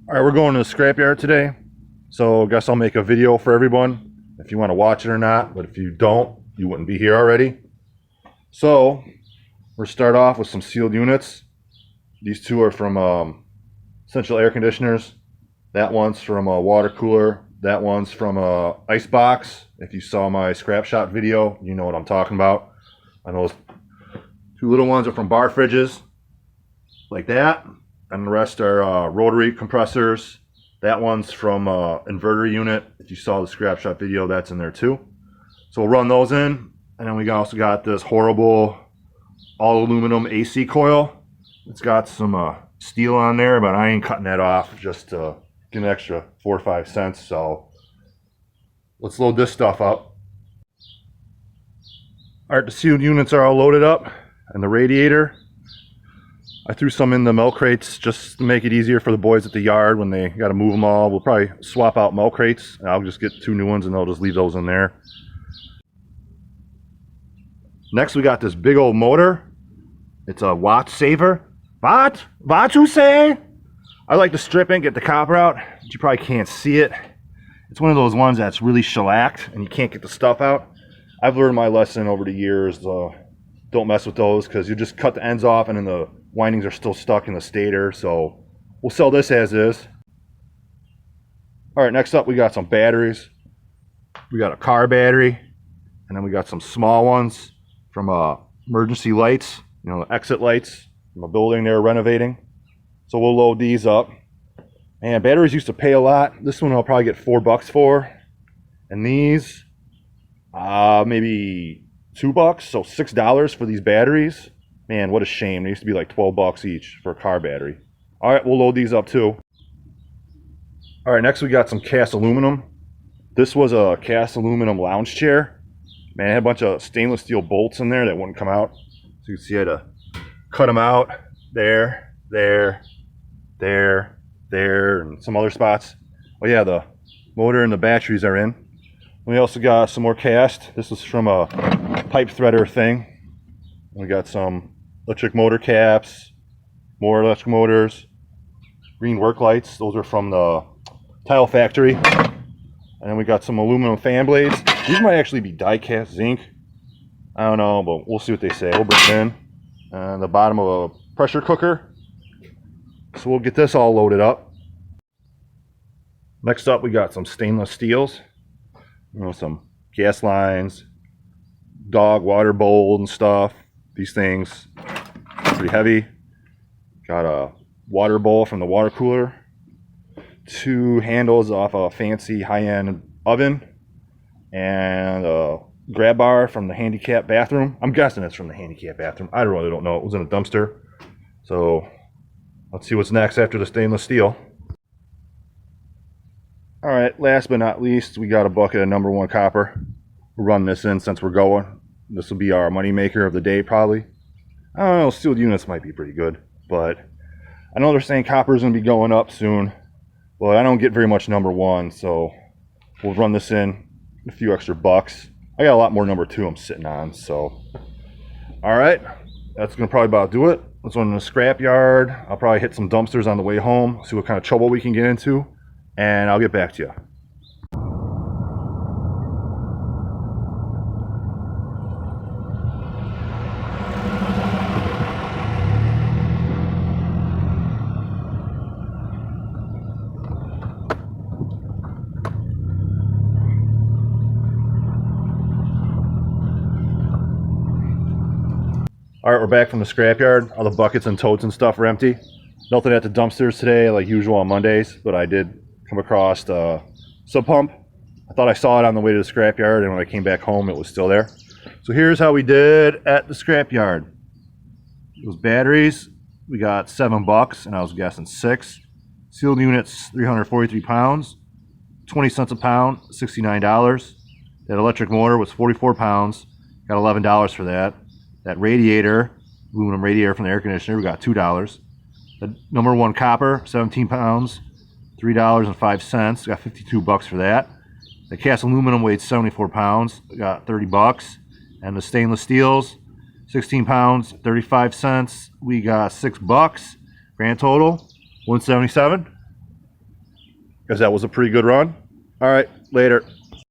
All right, we're going to the scrapyard today, so I guess I'll make a video for everyone if you want to watch it or not, but if you don't, you wouldn't be here already. So we'll start off with some sealed units. These two are from Central Air Conditioners. That one's from a water cooler. That one's from a ice box. If you saw my scrap shop video, you know what I'm talking about. And those two little ones are from bar fridges, like that. And the rest are rotary compressors. That one's from inverter unit. If you saw the scrap shop video, that's in there too. So we'll run those in. And then we also got this horrible all aluminum AC coil. It's got some steel on there, but I ain't cutting that off just to get an extra 4 or 5 cents. So let's load this stuff up. All right, the sealed units are all loaded up, and the radiator, I threw some in the milk crates just to make it easier for the boys at the yard when they got to move them all. We'll probably swap out milk crates, and I'll just get 2 new ones and they'll just leave those in there. Next, we got this big old motor. It's a Watt Saver. What you say? I like to strip it and get the copper out, but you probably can't see it. It's one of those ones that's really shellacked and you can't get the stuff out. I've learned my lesson over the years. Don't mess with those because you just cut the ends off and then the windings are still stuck in the stator. So we'll sell this as is. All right, next up we got some batteries. We got a car battery, and then we got some small ones from emergency lights, you know, exit lights from a building they're renovating. So we'll load these up. And batteries used to pay a lot. This one I'll probably get $4 for. And these, maybe $2, so $6 for these batteries. Man, what a shame. They used to be like $12 each for a car battery. All right, we'll load these up too. All right, next we got some cast aluminum. This was a cast aluminum lounge chair. Man, it had a bunch of stainless steel bolts in there that wouldn't come out. So you can see I had to cut them out there, and some other spots. Oh yeah, the motor and the batteries are in. We also got some more cast. This is from a pipe threader thing. We got some electric motor caps, more electric motors, green work lights. Those are from the tile factory. And then we got some aluminum fan blades. These might actually be die cast zinc. I don't know, but we'll see what they say. We'll bring it in. And the bottom of a pressure cooker. So we'll get this all loaded up. Next up, we got some stainless steels. You know, some gas lines, dog water bowl and stuff. These things pretty heavy. Got a water bowl from the water cooler. 2 handles off a fancy high-end oven. And a grab bar from the handicap bathroom. I'm guessing it's from the handicap bathroom. I really don't know. It was in a dumpster. So let's see what's next after the stainless steel. All right, last but not least, we got a bucket of number 1 copper. We'll run this in since we're going. This will be our money maker of the day, probably. I don't know, sealed units might be pretty good, but I know they're saying copper is going to be going up soon, but I don't get very much number 1, so we'll run this in a few extra bucks. I got a lot more number 2 I'm sitting on, so. All right, that's going to probably about do it. Let's run in the scrap yard. I'll probably hit some dumpsters on the way home, see what kind of trouble we can get into, and I'll get back to you. All right, we're back from the scrapyard. All the buckets and totes and stuff are empty. Nothing at the dumpsters today like usual on Mondays, but I did come across a sub pump. I thought I saw it on the way to the scrapyard, and when I came back home, it was still there. So here's how we did at the scrapyard. Those batteries, we got $7, and I was guessing 6. Sealed units, 343 pounds, 20 cents a pound, $69. That electric motor was 44 pounds, got $11 for that. That radiator, aluminum radiator from the air conditioner, we got $2. The number 1 copper, 17 pounds, $3.05, got $52 for that. The cast aluminum weighed 74 pounds, got $30. And the stainless steels, 16 pounds, 35 cents, we got $6. Grand total, $177. Because that was a pretty good run. All right, later.